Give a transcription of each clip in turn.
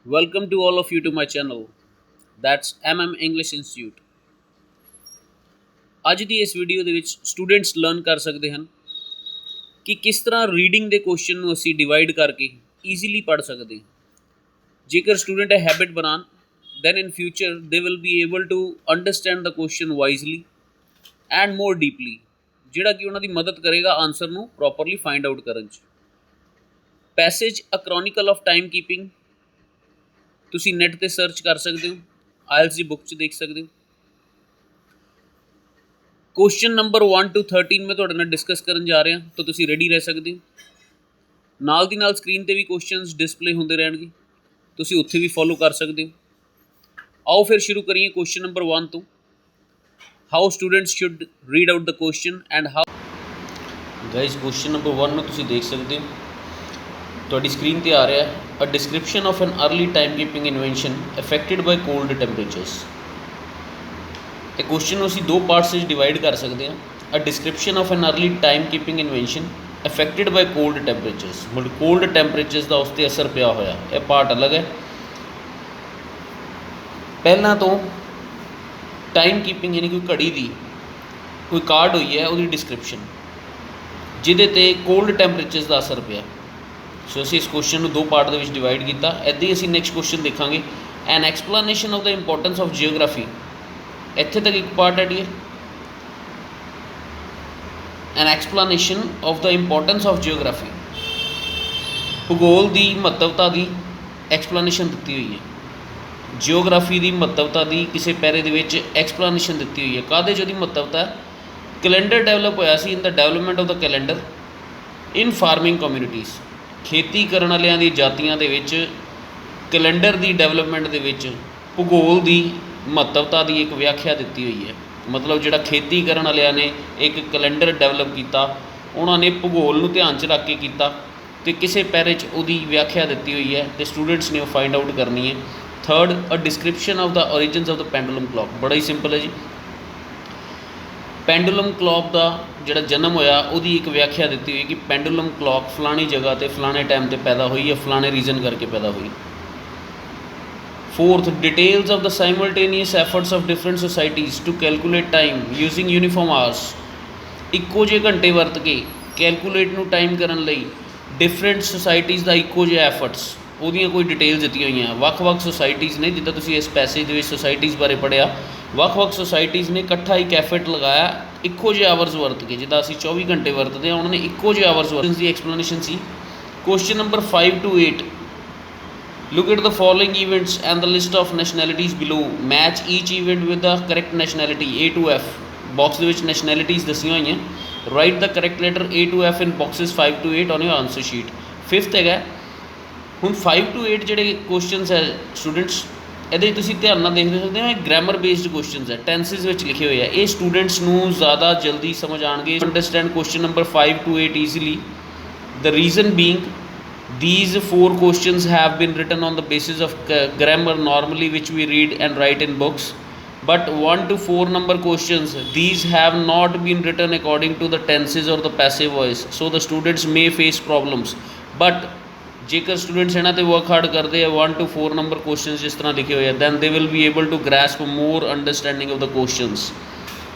Welcome to all of you to my channel. That's English Institute. ਅੱਜ ਦੀ ਇਸ video ਦੇ ਵਿੱਚ ਸਟੂਡੈਂਟਸ ਲਰਨ ਕਰ ਸਕਦੇ ਹਨ ਕਿ ਕਿਸ ਤਰ੍ਹਾਂ ਰੀਡਿੰਗ ਦੇ ਕੁਐਸਚਨ ਨੂੰ ਅਸੀਂ ਡਿਵਾਈਡ ਕਰਕੇ ਈਜ਼ੀਲੀ ਪੜ੍ਹ ਸਕਦੇ ਹਾਂ। ਜੇਕਰ ਸਟੂਡੈਂਟ ਇਹ ਹੈਬਿਟ ਬਣਾਉਣ then in future they will be able to understand the question wisely and more deeply, ਜਿਹੜਾ ਕਿ ਉਹਨਾਂ ਦੀ ਮਦਦ ਕਰੇਗਾ ਆਨਸਰ ਨੂੰ ਪ੍ਰੋਪਰਲੀ ਫਾਈਂਡ ਆਊਟ ਕਰਨ 'ਚ। Passage a chronicle of time keeping ਤੁਸੀਂ ਨੈੱਟ 'ਤੇ ਸਰਚ ਕਰ ਸਕਦੇ ਹੋ, ਆਇਲਸ ਦੀ ਬੁੱਕ 'ਚ ਦੇਖ ਸਕਦੇ ਹੋ। क्वेश्चन नंबर 1 to 13 मैं तुहाडे नाल डिस्कस करन जा रहा, तो तुसीं रेडी रह सकते हो। नाल दी नाल स्क्रीन ते भी क्वेश्चनस डिस्पले होंदे रहणगे, तुसीं उत्थे भी फॉलो कर सकते हो। आओ फिर शुरू करिए क्वेश्चन नंबर 1 तो। How students should read out the question and how guys question number 1 ਨੂੰ ਤੁਸੀਂ ਦੇਖ ਸਕਦੇ ਹੋ, ਤੁਹਾਡੀ ਸਕਰੀਨ ਤੇ ਆ ਰਿਹਾ ਹੈ। A description of an early time keeping invention affected by cold temperatures. ਇਹ ਕੁਐਸਚਨ ਨੂੰ ਅਸੀਂ ਦੋ ਪਾਰਟਸ ਵਿੱਚ ਡਿਵਾਈਡ ਕਰ ਸਕਦੇ ਹਾਂ। A description of an early time keeping invention affected by cold temperatures, ਮਤਲਬ ਕੋਲਡ ਟੈਂਪਰੇਚਰਸ ਦਾ ਉਸ 'ਤੇ ਅਸਰ ਪਿਆ ਹੋਇਆ, ਇਹ ਪਾਰਟ ਅਲੱਗ ਹੈ। ਪਹਿਲਾਂ ਤੋਂ ਟਾਈਮ ਕੀਪਿੰਗ ਯਾਨੀ ਕਿ ਘੜੀ ਦੀ ਕੋਈ ਕਾਰਡ ਹੋਈ ਹੈ, ਉਹਦੀ ਡਿਸਕ੍ਰਿਪਸ਼ਨ ਜਿਹਦੇ 'ਤੇ ਕੋਲਡ ਟੈਂਪਰੇਚਰਸ ਦਾ ਅਸਰ ਪਿਆ। ਸੋ ਅਸੀਂ ਇਸ ਕੁਐਸਚਨ ਨੂੰ ਦੋ ਪਾਰਟ ਦੇ ਵਿੱਚ ਡਿਵਾਈਡ ਕੀਤਾ। ਇੱਦਾਂ ਹੀ ਅਸੀਂ ਨੈਕਸਟ ਕੁਐਸਚਨ ਦੇਖਾਂਗੇ, an explanation of the importance of geography. ਇੱਥੇ ਤੱਕ ਇੱਕ ਪਾਰਟ ਹੈ dear, an explanation of the importance of geography. ਭੂਗੋਲ ਦੀ ਮਹੱਤਵਤਾ ਦੀ ਐਕਸਪਲੇਨੇਸ਼ਨ ਦਿੱਤੀ ਹੋਈ ਹੈ। ਜੀਓਗ੍ਰਾਫੀ ਦੀ ਮਹੱਤਵਤਾ ਦੀ ਕਿਸੇ ਪੈਰੇ ਦੇ ਵਿੱਚ ਐਕਸਪਲੇਨੇਸ਼ਨ ਦਿੱਤੀ ਹੋਈ ਹੈ। ਕਾਹਦੇ 'ਚ ਉਹਦੀ ਮਹੱਤਵਤਾ? ਕੈਲੰਡਰ ਡਿਵੈਲਪ ਹੋਇਆ ਸੀ in the development of the calendar in farming communities. ਖੇਤੀ ਕਰਨ ਵਾਲਿਆਂ ਦੀ ਜਾਤੀਆਂ ਦੇ ਵਿੱਚ ਕੈਲੰਡਰ ਦੀ ਡਿਵੈਲਪਮੈਂਟ ਦੇ ਵਿੱਚ ਭੂਗੋਲ ਦੀ ਮਹੱਤਵਤਾ ਦੀ ਇੱਕ ਵਿਆਖਿਆ ਦਿੱਤੀ ਹੋਈ ਹੈ। ਮਤਲਬ ਜਿਹੜਾ ਖੇਤੀ ਕਰਨ ਵਾਲਿਆਂ ਨੇ ਇੱਕ ਕੈਲੰਡਰ ਡਿਵੈਲਪ ਕੀਤਾ, ਉਹਨਾਂ ਨੇ ਭੂਗੋਲ ਨੂੰ ਧਿਆਨ 'ਚ ਰੱਖ ਕੇ ਕੀਤਾ ਅਤੇ ਕਿਸੇ ਪੈਰੇ 'ਚ ਉਹਦੀ ਵਿਆਖਿਆ ਦਿੱਤੀ ਹੋਈ ਹੈ ਅਤੇ ਸਟੂਡੈਂਟਸ ਨੇ ਉਹ ਫਾਈਂਡ ਆਊਟ ਕਰਨੀ ਹੈ। Third, a description of the origins of the pendulum clock. ਬੜਾ ਹੀ ਸਿੰਪਲ ਹੈ ਜੀ। ਪੈਂਡੂਲਮ ਕਲੌਕ ਦਾ ਜਿਹੜਾ ਜਨਮ ਹੋਇਆ, ਉਹਦੀ ਇੱਕ ਵਿਆਖਿਆ ਦਿੱਤੀ ਹੋਈ ਕਿ ਪੈਂਡੂਲਮ ਕਲੌਕ ਫਲਾਣੀ ਜਗ੍ਹਾ 'ਤੇ ਫਲਾਣੇ ਟਾਈਮ 'ਤੇ ਪੈਦਾ ਹੋਈ ਹੈ, ਫਲਾਣੇ ਰੀਜ਼ਨ ਕਰਕੇ ਪੈਦਾ ਹੋਈ। Fourth, details of the simultaneous efforts of different societies to calculate time using uniform hours। ਇੱਕੋ ਜਿਹੇ ਘੰਟੇ ਵਰਤ ਕੇ ਕੈਲਕੂਲੇਟ ਨੂੰ ਟਾਈਮ ਕਰਨ ਲਈ ਡਿਫਰੈਂਟ ਸੁਸਾਇਟੀਜ਼ ਦਾ ਇੱਕੋ ਜਿਹਾ ਐਫਰਟਸ, ਉਹਦੀਆਂ ਕੋਈ ਡਿਟੇਲਸ ਦਿੱਤੀਆਂ ਹੋਈਆਂ। ਵੱਖ-ਵੱਖ ਸੁਸਾਇਟੀਜ਼ ਨੇ, ਜਿੱਦਾਂ ਤੁਸੀਂ ਇਸ ਪੈਸੇਜ ਦੇ ਵਿੱਚ ਸੁਸਾਇਟੀਜ਼ ਬਾਰੇ ਪੜ੍ਹਿਆ, ਵੱਖ-ਵੱਖ ਸੁਸਾਇਟੀਜ਼ ਨੇ ਇਕੱਠਾ ਇੱਕ ਐਫਰਟ ਲਗਾਇਆ ਇੱਕੋ ਜਿਹੇ ਆਵਰਸ ਵਰਤ ਕੇ। ਜਿੱਦਾਂ ਅਸੀਂ 24 ਘੰਟੇ ਵਰਤਦੇ ਹਾਂ, ਉਹਨਾਂ ਨੇ ਇੱਕੋ ਜਿਹੇ ਆਵਰਸ ਵਰਤਨ ਦੀ explanation C. Question number 5 to 8, look at the following events and the list of nationalities below, match each event with the correct nationality A to F। Box ਦੇ ਵਿੱਚ ਨੈਸ਼ਨੈਲਿਟੀਜ਼ ਦੱਸੀਆਂ ਹੋਈਆਂ। Right the correct letter A to F in boxes 5 to 8 on your answer sheet। Fifth ਹੈਗਾ, ਹੁਣ 5 to 8 ਜਿਹੜੇ questions ਹੈ students, ਇਹਦੇ ਤੁਸੀਂ ਧਿਆਨ ਨਾਲ ਦੇਖ ਸਕਦੇ ਹੋ, ਇਹ ਗ੍ਰਾਮਰ ਬੇਸਡ ਕੁਐਸਚਨਸ ਹੈ, ਟੈਂਸਿਸ ਵਿੱਚ ਲਿਖੇ ਹੋਏ ਆ। ਇਹ ਸਟੂਡੈਂਟਸ ਨੂੰ ਜ਼ਿਆਦਾ ਜਲਦੀ ਸਮਝ ਆਉਣਗੇ, understand question number 5 to 8 easily. The reason being, these 4 questions have been written on the basis of grammar normally which we read and write in books, but 1 to 4 number questions, these have not been written according to the tenses or the passive voice, so the students may face problems। but ਜੇਕਰ students ਇਹਨਾਂ 'ਤੇ work hard ਕਰਦੇ ਆ, 1 to 4 number questions ਜਿਸ ਤਰ੍ਹਾਂ ਲਿਖੇ ਹੋਏ ਆ, then they will be able to grasp more understanding of the questions।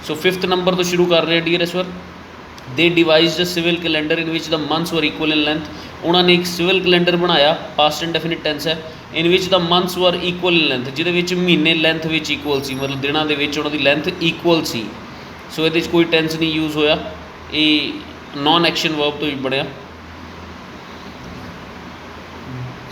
so 5th number ਤੋਂ ਸ਼ੁਰੂ ਕਰ ਰਹੇ ਡੀਅਰ ਇਸ ਵਾਰ। they devised a civil calendar in which the months were equal in length। ਉਹਨਾਂ ਨੇ ਇੱਕ ਸਿਵਲ ਕੈਲੰਡਰ ਬਣਾਇਆ, past indefinite tense ਹੈ, ਇਨ ਵਿਚ ਦਾ ਮੰਥਸ ਵਰ ਇਕੁਅਲ ਇਨ ਲੈਂਥ, ਜਿਹਦੇ ਵਿੱਚ ਮਹੀਨੇ ਲੈਂਥ ਵਿੱਚ ਇਕੁਅਲ ਸੀ, ਮਤਲਬ ਦਿਨਾਂ ਦੇ ਵਿੱਚ ਉਹਨਾਂ ਦੀ ਲੈਂਥ ਇਕੁਅਲ ਸੀ। ਸੋ ਇਹਦੇ 'ਚ ਕੋਈ ਟੈਂਸ ਨਹੀਂ ਯੂਜ਼ ਹੋਇਆ, ਇਹ ਨੋਨ ਐਕਸ਼ਨ ਵਰਬ ਤੋਂ ਹੀ ਬਣਿਆ।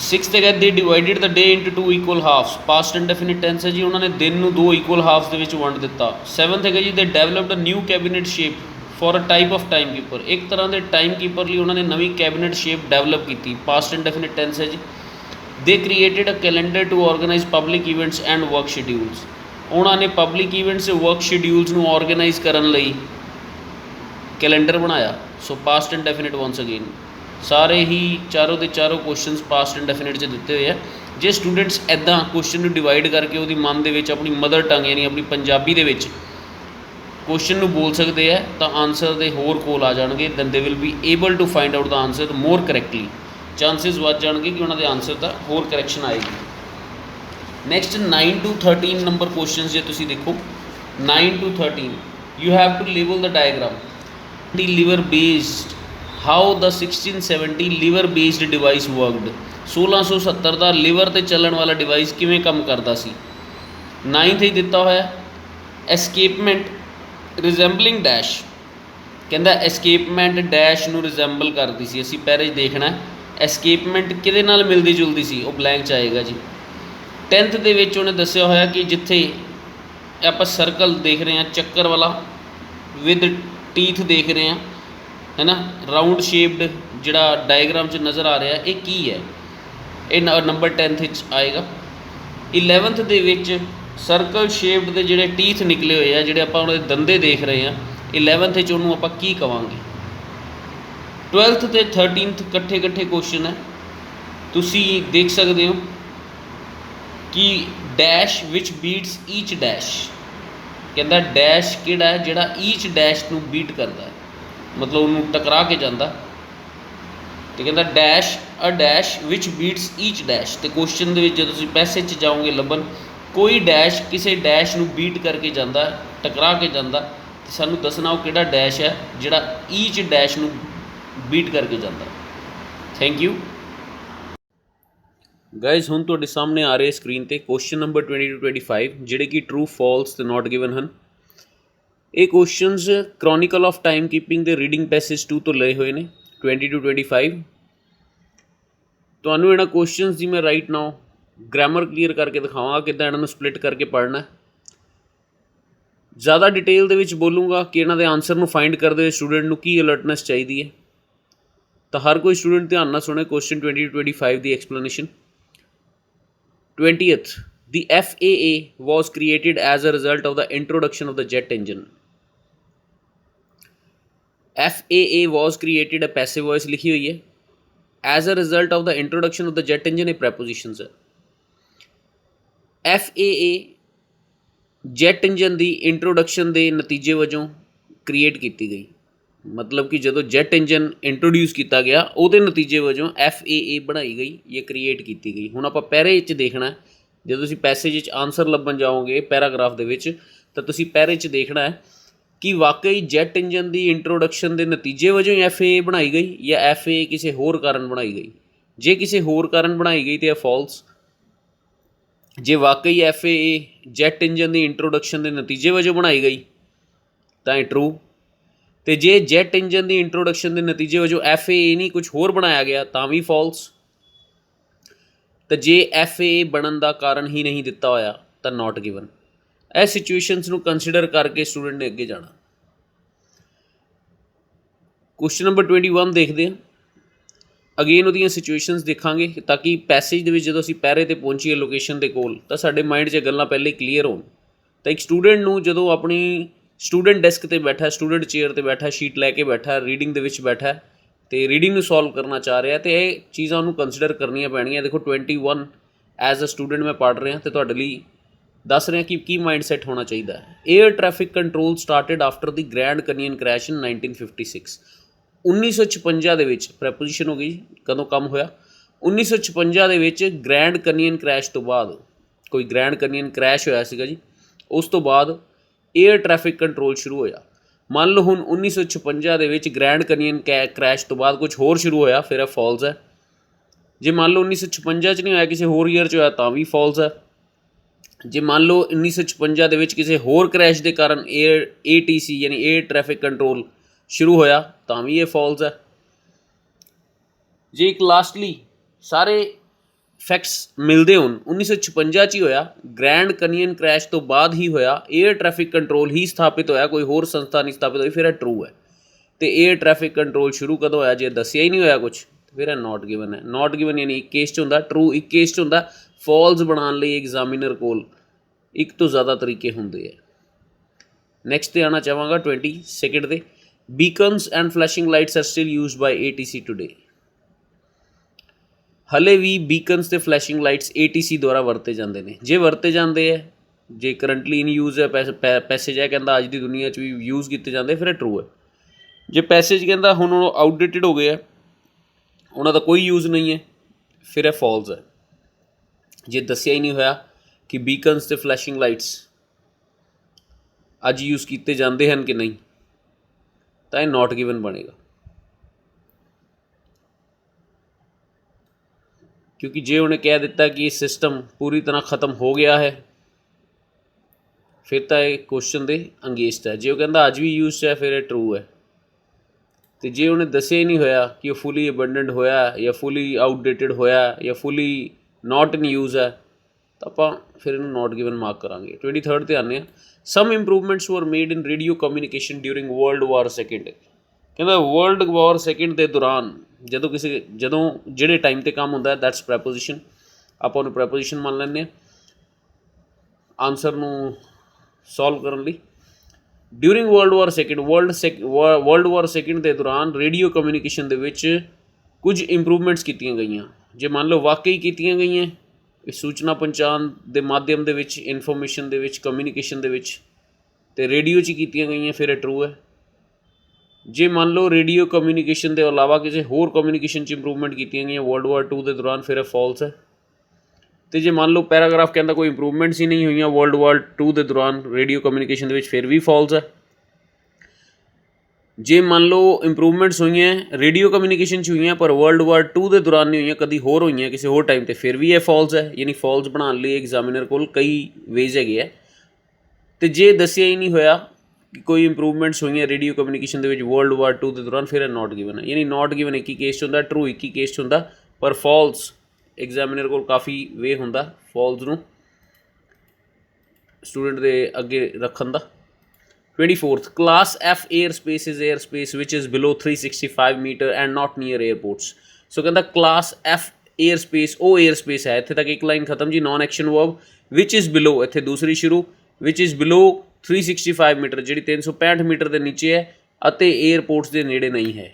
6th ਹੈਗਾ, they divided the day into 2 equal halves. Past indefinite tense ਹੈ ਜੀ, ਉਹਨਾਂ ਨੇ ਦਿਨ ਨੂੰ 2 ਇਕੁਅਲ ਹਾਫਸ ਦੇ ਵਿੱਚ ਵੰਡ ਦਿੱਤਾ। 7th ਹੈਗਾ ਜੀ, they developed a new cabinet shape for a type of time keeper. एक तरह के टाइम कीपर लिए उन्होंने नवी कैबिनेट शेप डेवलप की। पास्ट इंडेफिनिट टेंस है जी। They created a calendar to organise public events and work schedules. उन्होंने पब्लिक इवेंट्स वर्क शेड्यूल्स को ऑर्गेनाइज करने कैलेंडर बनाया। So past indefinite once again. सारे ही चारों के चारों क्वेश्चन पास्ट इंडेफिनिट च दिते हुए हैं। जे स्टूडेंट्स इदा क्वेश्चन को डिवाइड करके वो मन के अपनी मदर टंग यानी अपनी पंजाबी के क्वेश्चन ਨੂੰ बोल सकते हैं तो आंसर के होर कोल आ जाएंगे, then they will be able to find out the answer more correctly. Chances वध जाएंगे कि उन्होंने आंसर का होर करैक्शन आएगी। ਨੈਕਸਟ 9 to 13 ਨੰਬਰ ਕੁਐਸਚਨ ਜੇ ਤੁਸੀਂ ਦੇਖੋ 9 to 13 you have to label the diagram. The liver based, how the 1670 liver based device worked. 1670 the liver ਤੇ ਚੱਲਣ ਵਾਲਾ ਡਿਵਾਈਸ ਕਿਵੇਂ ਕੰਮ ਕਰਦਾ ਸੀ। 9th ਹੀ ਦਿੱਤਾ ਹੋਇਆ ਐਸਕੇਪਮੈਂਟ ਰਿਜ਼ੈਂਬਲਿੰਗ ਡੈਸ਼, ਕਹਿੰਦਾ ਐਸਕੇਪਮੈਂਟ ਡੈਸ਼ ਨੂੰ ਰਿਜ਼ੈਂਬਲ ਕਰਦੀ ਸੀ। ਅਸੀਂ ਪਹਿਰੇ ਦੇਖਣਾ ਐਸਕੇਪਮੈਂਟ ਕਿਹਦੇ ਨਾਲ ਮਿਲਦੀ ਜੁਲਦੀ ਸੀ, ਉਹ ਬਲੈਂਕ 'ਚ ਆਏਗਾ ਜੀ। 10th ਦੇ ਵਿੱਚ ਉਹਨੇ ਦੱਸਿਆ ਹੋਇਆ ਕਿ ਜਿੱਥੇ ਆਪਾਂ ਸਰਕਲ ਦੇਖ ਰਹੇ ਹਾਂ ਚੱਕਰ ਵਾਲਾ ਵਿਦ ਟੀਥ ਦੇਖ ਰਹੇ ਹਾਂ ਹੈ ਨਾ, ਰਾਊਂਡ ਸ਼ੇਪਡ ਜਿਹੜਾ ਡਾਇਗਰਾਮ 'ਚ ਨਜ਼ਰ ਆ ਰਿਹਾ, ਇਹ ਕੀ ਹੈ, ਇਹ ਨੰਬਰ 10th ਵਿੱਚ ਆਏਗਾ। 11th ਦੇ ਵਿੱਚ ਸਰਕਲ ਸ਼ੇਪਡ ਦੇ ਜਿਹੜੇ ਟੀਥ ਨਿਕਲੇ ਹੋਏ ਆ, ਜਿਹੜੇ ਆਪਾਂ ਉਹਨਾਂ ਦੇ ਦੰਦੇ ਦੇਖ ਰਹੇ ਹਾਂ, 11th ਵਿੱਚ ਉਹਨੂੰ ਆਪਾਂ ਕੀ ਕਵਾਂਗੇ। 12th ਅਤੇ 13th ਇਕੱਠੇ ਇਕੱਠੇ ਕੁਐਸਚਨ ਹੈ, ਤੁਸੀਂ ਦੇਖ ਸਕਦੇ ਹੋ ਕਿ ਡੈਸ਼ ਵਿਚ ਬੀਟਸ ਈਚ ਡੈਸ਼, ਕਹਿੰਦਾ ਡੈਸ਼ ਕਿਹੜਾ ਹੈ ਜਿਹੜਾ ਈਚ ਡੈਸ਼ ਨੂੰ ਬੀਟ ਕਰਦਾ ਹੈ, ਮਤਲਬ ਉਹਨੂੰ ਟਕਰਾ ਕੇ ਜਾਂਦਾ। ਅਤੇ ਕਹਿੰਦਾ ਡੈਸ਼ ਅ ਡੈਸ਼ ਵਿਚ ਬੀਟਸ ਈਚ ਡੈਸ਼। ਅਤੇ ਕੁਐਸਚਨ ਦੇ ਵਿੱਚ ਜਦੋਂ ਤੁਸੀਂ ਪੈਸੇਜ 'ਚ ਜਾਓਗੇ ਲੱਭਣ, ਕੋਈ ਡੈਸ਼ ਕਿਸੇ ਡੈਸ਼ ਨੂੰ ਬੀਟ ਕਰਕੇ ਜਾਂਦਾ, ਟਕਰਾ ਕੇ ਜਾਂਦਾ, ਅਤੇ ਸਾਨੂੰ ਦੱਸਣਾ ਉਹ ਕਿਹੜਾ ਡੈਸ਼ ਹੈ ਜਿਹੜਾ ਈਚ ਡੈਸ਼ ਨੂੰ ਬੀਟ ਕਰਕੇ ਜਾਂਦਾ। Thank you guys. ਹੁਣ ਤੁਹਾਡੇ ਸਾਹਮਣੇ ਆ ਰਹੇ ਸਕਰੀਨ 'ਤੇ ਕੁਐਸਚਨ ਨੰਬਰ 20 to 25 ਜਿਹੜੇ ਕਿ ਟਰੂ ਫੋਲਸ ਅਤੇ ਨੋਟ ਗਿਵਨ ਹਨ। ਇਹ ਕੁਐਸਚਨਸ ਕ੍ਰੋਨੀਕਲ ਆਫ ਟਾਈਮ ਕੀਪਿੰਗ ਦੇ ਰੀਡਿੰਗ ਪੈਸੇਜ 2 ਤੋਂ ਲਏ ਹੋਏ ਨੇ, 20 to 25। ਤੁਹਾਨੂੰ ਇਹਨਾਂ ਕੁਐਸਚਨਸ ਦੀ ਮੈਂ ਰਾਈਟ ਨਾਓ ਗ੍ਰਾਮਰ ਕਲੀਅਰ ਕਰਕੇ ਦਿਖਾਵਾਂਗਾ ਕਿੱਦਾਂ ਇਹਨਾਂ ਨੂੰ ਸਪਲਿਟ ਕਰਕੇ ਪੜ੍ਹਨਾ। ਜ਼ਿਆਦਾ ਡਿਟੇਲ ਦੇ ਵਿੱਚ ਬੋਲੂੰਗਾ ਕਿ ਇਹਨਾਂ ਦੇ ਆਨਸਰ ਨੂੰ ਫਾਈਂਡ ਕਰਦੇ ਹੋਏ ਸਟੂਡੈਂਟ ਨੂੰ ਕੀ ਅਲਰਟਨੈਸ ਚਾਹੀਦੀ ਹੈ। ਤਾਂ ਹਰ ਕੋਈ ਸਟੂਡੈਂਟ ਧਿਆਨ ਨਾਲ ਸੁਣੇ question 20 to 25 the explanation. 20th, the FAA was created as a result of the introduction of the jet engine. FAA was created, a passive voice लिखी हुई है, as a result of the introduction of the jet engine, a prepositions है। FAA jet engine ਦੀ introduction ਦੇ ਨਤੀਜੇ ਵਜੋਂ create ਕੀਤੀ ਗਈ, ਮਤਲਬ ਕਿ ਜਦੋਂ ਜੈਟ ਇੰਜਨ ਇੰਟਰੋਡਿਊਸ ਕੀਤਾ ਗਿਆ ਉਹਦੇ ਨਤੀਜੇ ਵਜੋਂ FAA ਬਣਾਈ ਗਈ ਜਾਂ ਕ੍ਰੀਏਟ ਕੀਤੀ ਗਈ। ਹੁਣ ਆਪਾਂ ਪੈਰੇ 'ਚ ਦੇਖਣਾ, ਜਦੋਂ ਤੁਸੀਂ ਪੈਸੇਜ 'ਚ ਆਨਸਰ ਲੱਭਣ ਜਾਓਗੇ ਪੈਰਾਗ੍ਰਾਫ ਦੇ ਵਿੱਚ, ਤਾਂ ਤੁਸੀਂ ਪੈਰੇ 'ਚ ਦੇਖਣਾ ਹੈ ਕਿ ਵਾਕਈ ਜੈਟ ਇੰਜਨ ਦੀ ਇੰਟਰੋਡਕਸ਼ਨ ਦੇ ਨਤੀਜੇ ਵਜੋਂ FAA ਬਣਾਈ ਗਈ ਜਾਂ FAA ਕਿਸੇ ਹੋਰ ਕਾਰਨ ਬਣਾਈ ਗਈ। ਜੇ ਕਿਸੇ ਹੋਰ ਕਾਰਨ ਬਣਾਈ ਗਈ ਤਾਂ ਇਹ ਫਾਲਸ, ਜੇ ਵਾਕਈ FAA ਜੈਟ ਇੰਜਨ ਦੀ ਇੰਟਰੋਡਕਸ਼ਨ ਦੇ ਨਤੀਜੇ ਵਜੋਂ ਬਣਾਈ ਗਈ ਤਾਂ ਇਹ ਟਰੂ, ਅਤੇ ਜੇ ਜੈਟ ਇੰਜਨ ਦੀ ਇੰਟਰੋਡਕਸ਼ਨ ਦੇ ਨਤੀਜੇ ਵਜੋਂ FAA ਨਹੀਂ ਕੁਛ ਹੋਰ ਬਣਾਇਆ ਗਿਆ ਤਾਂ ਵੀ ਫਾਲਸ। ਤਾਂ ਜੇ FAA ਬਣਨ ਦਾ ਕਾਰਨ ਹੀ ਨਹੀਂ ਦਿੱਤਾ ਹੋਇਆ ਤਾਂ ਨੋਟ ਗਿਵਨ। ਇਹ ਸਿਚੁਏਸ਼ਨਸ ਨੂੰ ਕੰਸੀਡਰ ਕਰਕੇ ਸਟੂਡੈਂਟ ਨੇ ਅੱਗੇ ਜਾਣਾ। ਕੁਐਸਚਨ ਨੰਬਰ 21 ਦੇਖਦੇ ਹਾਂ। ਅਗੇਨ ਉਹਦੀਆਂ ਸਿਚੁਏਸ਼ਨਸ ਦੇਖਾਂਗੇ ਤਾਂ ਕਿ ਪੈਸੇਜ ਦੇ ਵਿੱਚ ਜਦੋਂ ਅਸੀਂ ਪੈਰੇ 'ਤੇ ਪਹੁੰਚੀਏ ਲੋਕੇਸ਼ਨ ਦੇ ਕੋਲ ਤਾਂ ਸਾਡੇ ਮਾਈਂਡ 'ਚ ਗੱਲਾਂ ਪਹਿਲੇ ਕਲੀਅਰ ਹੋਣ। ਤਾਂ ਇੱਕ ਸਟੂਡੈਂਟ ਨੂੰ ਜਦੋਂ ਆਪਣੀ ਸਟੂਡੈਂਟ ਡੈਸਕ 'ਤੇ ਬੈਠਾ, ਸਟੂਡੈਂਟ ਚੇਅਰ 'ਤੇ ਬੈਠਾ, ਸ਼ੀਟ ਲੈ ਕੇ ਬੈਠਾ, ਰੀਡਿੰਗ ਦੇ ਵਿੱਚ ਬੈਠਾ ਅਤੇ ਰੀਡਿੰਗ ਨੂੰ ਸੋਲਵ ਕਰਨਾ ਚਾਹ ਰਿਹਾ, ਅਤੇ ਇਹ ਚੀਜ਼ਾਂ ਉਹਨੂੰ ਕੰਸੀਡਰ ਕਰਨੀਆਂ ਪੈਣਗੀਆਂ। ਦੇਖੋ 21 ਐਜ਼ ਅ ਸਟੂਡੈਂਟ ਮੈਂ ਪੜ੍ਹ ਰਿਹਾ ਅਤੇ ਤੁਹਾਡੇ ਲਈ ਦੱਸ ਰਿਹਾ ਕਿ ਕੀ ਮਾਈਂਡ ਸੈੱਟ ਹੋਣਾ ਚਾਹੀਦਾ ਹੈ। Air traffic control started after the Grand Canyon crash in 1956। 1956 ਦੇ ਵਿੱਚ ਪ੍ਰੈਪੋਜੀਸ਼ਨ ਹੋ ਗਈ, ਕਦੋਂ ਕੰਮ ਹੋਇਆ? 1956 ਦੇ ਵਿੱਚ ਗ੍ਰੈਂਡ ਕੈਨੀਅਨ ਕ੍ਰੈਸ਼ ਤੋਂ ਬਾਅਦ, ਕੋਈ ਗ੍ਰੈਂਡ ਕੈਨੀਅਨ ਕ੍ਰੈਸ਼ ਹੋਇਆ ਸੀਗਾ ਜੀ, ਉਸ ਤੋਂ ਬਾਅਦ ਏਅਰ ਟ੍ਰੈਫਿਕ ਕੰਟਰੋਲ ਸ਼ੁਰੂ ਹੋਇਆ। ਮੰਨ ਲਓ ਹੁਣ 1956 ਦੇ ਵਿੱਚ ਗ੍ਰੈਂਡ ਕੈਨੀਅਨ ਕ੍ਰੈਸ਼ ਤੋਂ ਬਾਅਦ ਕੁਛ ਹੋਰ ਸ਼ੁਰੂ ਹੋਇਆ, ਫਿਰ ਇਹ ਫਾਲਸ ਹੈ। ਜੇ ਮੰਨ ਲਓ 1956 'ਚ ਨਹੀਂ ਹੋਇਆ, ਕਿਸੇ ਹੋਰ ਈਅਰ 'ਚ ਹੋਇਆ ਤਾਂ ਵੀ ਫਾਲਸ ਹੈ। ਜੇ ਮੰਨ ਲਓ 1956 ਦੇ ਵਿੱਚ ਕਿਸੇ ਹੋਰ ਕ੍ਰੈਸ਼ ਦੇ ਕਾਰਨ ATC ਯਾਨੀ ਏਅਰ ਟ੍ਰੈਫਿਕ ਕੰਟਰੋਲ ਸ਼ੁਰੂ ਹੋਇਆ ਤਾਂ ਵੀ ਇਹ ਫਾਲਸ ਹੈ। ਜੇ ਇੱਕ ਲਾਸਟਲੀ ਸਾਰੇ ਫੈਕਟਸ ਮਿਲਦੇ ਹੋਣ, 1956 'ਚ ਹੀ ਹੋਇਆ, ਗ੍ਰੈਂਡ ਕੈਨੀਅਨ ਕ੍ਰੈਸ਼ ਤੋਂ ਬਾਅਦ ਹੀ ਹੋਇਆ, ਏਅਰ ਟ੍ਰੈਫਿਕ ਕੰਟਰੋਲ ਹੀ ਸਥਾਪਿਤ ਹੋਇਆ, ਕੋਈ ਹੋਰ ਸੰਸਥਾ ਨਹੀਂ ਸਥਾਪਿਤ ਹੋਈ, ਫਿਰ ਇਹ ਟਰੂ ਹੈ। ਅਤੇ ਏਅਰ ਟ੍ਰੈਫਿਕ ਕੰਟਰੋਲ ਸ਼ੁਰੂ ਕਦੋਂ ਹੋਇਆ? ਜੇ ਦੱਸਿਆ ਹੀ ਨਹੀਂ ਹੋਇਆ ਕੁਛ, ਫਿਰ ਇਹ ਨੋਟ ਗਿਵਨ ਹੈ। ਨੋਟ ਗਿਵਨ ਯਾਨੀ ਇੱਕ ਕੇਸ 'ਚ ਹੁੰਦਾ ਟਰੂ, ਇੱਕ ਕੇਸ 'ਚ ਹੁੰਦਾ ਫਾਲਸ। ਬਣਾਉਣ ਲਈ ਐਗਜ਼ਾਮੀਨਰ ਕੋਲ ਇੱਕ ਤੋਂ ਜ਼ਿਆਦਾ ਤਰੀਕੇ ਹੁੰਦੇ ਹੈ। ਨੈਕਸਟ 'ਤੇ ਆਉਣਾ ਚਾਹਾਂਗਾ 22 'ਤੇ। Beacons and flashing lights are still used by ATC today. ਹਲੇ ਵੀ ਬੀਕਨਸ ਅਤੇ ਫਲੈਸ਼ਿੰਗ ਲਾਈਟਸ ATC ਦੁਆਰਾ ਵਰਤੇ ਜਾਂਦੇ ਨੇ। ਜੇ ਵਰਤੇ ਜਾਂਦੇ ਹੈ, ਜੇ ਕਰੰਟਲੀ ਇਨ ਯੂਜ਼ ਹੈ, ਪੈਸੇਜ ਹੈ ਕਹਿੰਦਾ ਅੱਜ ਦੀ ਦੁਨੀਆ 'ਚ ਵੀ ਯੂਜ਼ ਕੀਤੇ ਜਾਂਦੇ, ਫਿਰ ਇਹ ਟਰੂ ਹੈ। ਜੇ ਪੈਸੇਜ ਕਹਿੰਦਾ ਹੁਣ ਉਹ ਆਊਟਡੇਟਿਡ ਹੋ ਗਏ ਆ, ਉਹਨਾਂ ਦਾ ਕੋਈ ਯੂਜ਼ ਨਹੀਂ ਹੈ, ਫਿਰ ਇਹ ਫਾਲਸ ਹੈ। ਜੇ ਦੱਸਿਆ ਹੀ ਨਹੀਂ ਹੋਇਆ कि बीकन्स ते फ्लैशिंग लाइट्स अज यूज़ किए जाते हैं कि नहीं, तो यह नॉट गिवन बनेगा। क्योंकि जे उन्हें कह दिता कि सिस्टम पूरी तरह ख़त्म हो गया है, फिर तो यह क्वेश्चन के अंगेस्ट है। जे वो कहता अज भी यूज है, फिर यह ट्रू है। तो जे उन्हें दसिया ही नहीं होया कि वह फुली अबंडेंट होया या फुली आउटडेटिड होया या फुली नॉट इन यूज़ है, तो आप फिर इन्हू नॉट गिवन मार्क करांगे। 23rd ते आने। Some improvements were made in radio communication during world war second. कहता वर्ल्ड वार सैकेंड के दौरान ਜਦੋਂ ਜਿਹੜੇ टाइम पर काम होंगे, दैट्स प्रैपोजिशन, आप उन्हें प्रैपोजिशन मान लें आंसर नूं सॉल्व करने ਲਈ। During world war second world war second के दौरान रेडियो कम्यूनीकेशन के विच कुछ इंप्रूवमेंट्स कीतियां गईयां। जे मान लो वाकई कीतियां गईयां सूचना पहुँचाण के माध्यम के विच, इनफॉर्मेशन के विच, कम्यूनीकेशन के विच, ते रेडियो च कीतियां गईयां, फिर ट्रू है। जे मान लो रेडियो कम्यूनीकेशन के अलावा किसी होर कम्यूनीकेशन इंप्रूवमेंट की गई वर्ल्ड वार 2 के दौरान, फिर फॉल्स है। तो जे मान लो पैराग्राफ कहता कोई इंप्रूवमेंट्स ही नहीं हुई वर्ल्ड वार 2 के दौरान रेडियो कम्यूनीकेशन के, फिर भी फॉल्स है। जे मान लो इंप्रूवमेंट्स हुई हैं रेडियो कम्यूनीकेशन हुई हैं पर वर्ल्ड वार 2 के दौरान नहीं हुई, कभी होर हुई किसी होर टाइम पर, फिर भी यह फॉल्स है। यानी फॉल्स बनाने लिए एग्जामिनर को कई वेज है। तो जे दसिया ही नहीं होया कि कोई इंप्रूवमेंट्स हुई हैं रेडियो कम्यूनीकेशन के वर्ल्ड वार 2 के दौरान, फिर नॉट गिवन है। यानी नॉट गिवन एक ही केस होंदा, ट्रू एक ही केस होंदा, पर फॉल्स एग्जामिनर को काफ़ी वे होंदा फॉल्स नूं स्टूडेंट के अगे रखन दा। 24th class F air space is air space which is below 365 metre and not near airports. So कहता क्लास F एयर स्पेस वो एयर स्पेस है, इत्थे तक एक लाइन खत्म जी। Non action verb which is below, इत्थे दूसरी शुरू, विच इज़ बिलो 365 मीटर जी 365 मीटर के नीचे है, अते एयरपोर्ट्स के नेड़े नहीं है।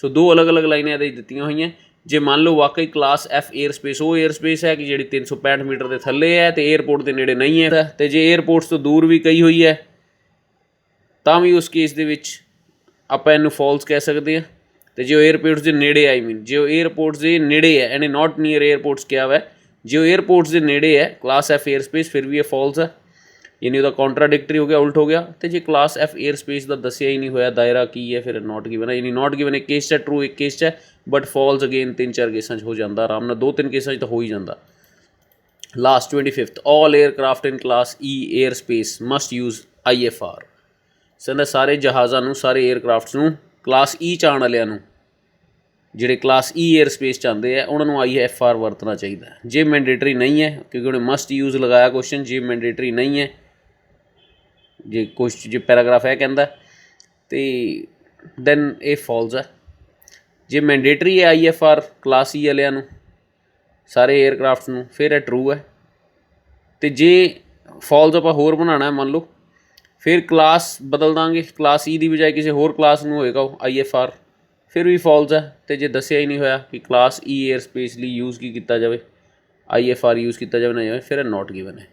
सो दो अलग अलग लाइनें ये दित्तियां हुई हैं। जे मान लो वाकई क्लास F एयर स्पेस वो एयर स्पेस है कि जी 365 मीटर के थले है तो एयरपोर्ट के नेड़े नहीं है, तो जे एयरपोर्ट्स तो दूर भी कही हुई है तो भी उस केस के आप इनू फॉल्स कह सकते हैं। तो जो एयरपोर्ट्स के नेड़े आई मीन जो एयरपोर्ट्स के नेड़े है, यानी नॉट नीयर एयरपोर्ट्स क्या हुआ है, जो एयरपोर्ट्स के नेड़े है क्लास F एयर स्पेस, फिर भी ये फॉल्स है। यानी वह कॉन्ट्राडिक्टरी हो गया, उल्ट हो गया। तो जो क्लास F एयर स्पेस का दसिया ही नहीं होया दायरा की है, फिर नॉट गिवन है। यानी नॉट गिवन एक केस है, ट्रू एक केस है, बट फॉल्स अगेन 3-4 केसा हो जाता आराम नाल, 2-3 केसा तो हो ही जाता। Last 25th all aircraft in class E air space must use IFR। कहता सारे जहाज़ों सारे एयरक्राफ्ट्स नूं क्लास E चाण वालियां नूं जिहड़े क्लास E एयर स्पेस चाहते हैं उन्होंने IFR वरतना चाहिए। जे मैंडेटरी नहीं है क्योंकि उन्हें मस्ट यूज़ लगाया क्वेश्चन, जे मैंडेटरी नहीं है जे क्वेश्चन जो पैराग्राफ है कहता तो दैन ये फॉल्स है। जे मैंडेटरी है IFR क्लास E वालियां नूं सारे एयरक्राफ्ट नूं, फिर है ट्रू है। तो जे फॉल्स आप होर बनाना है मान लो, फिर क्लास बदल देंगे, क्लास E की बजाय किसी होर क्लास में होएगा IFR, फिर भी फॉल्स है। तो जे दसिया ही नहीं होया कि क्लास E एयर स्पेस लिए यूज़ की किया जाए, IFR यूज़ किया जाए ना जाए, फिर नॉट गिवन है।